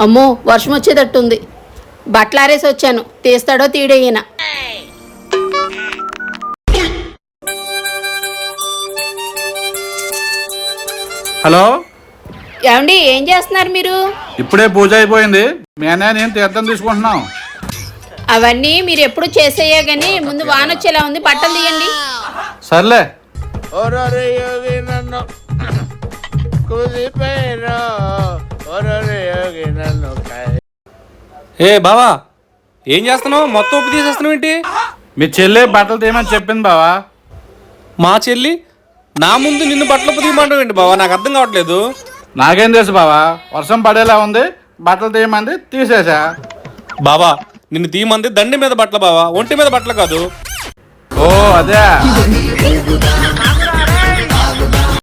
అమ్మో వర్షం వచ్చేటట్టుంది. బట్టలు ఆరేసి వచ్చాను, తీస్తాడో తీడేయన. హలో, ఏమండి ఏం చేస్తున్నారు మీరు? ఇప్పుడే పూజ అయిపోయింది. మీ అన్నయ్య నేను తీర్థం తీసుకుంటున్నాం. అవన్నీ మీరు ఎప్పుడు చేసేయే గానీ ముందు వాన వచ్చేలా ఉంది, బట్టలు తీయండి. సర్లే. ఏ బావా, ఏం చేస్తున్నావు? మొత్తం ఉప్పు తీసేస్తున్నావు ఏంటి? మీ చెల్లి బట్టలు తీయమని చెప్పింది బావా. మా చెల్లి నా ముందు నిన్ను బట్టలు ఉప్పు తీయమంటావు ఏంటి బావా? నాకు అర్థం కావట్లేదు. నాకేం తెలుసు బావా, వర్షం పడేలా ఉంది, బట్టలు తీయమంది తీసేసా. బావా, నిన్ను తీయమంది దండి మీద బట్టలు బావా, ఒంటి మీద బట్టలు కాదు. ఓ అదే.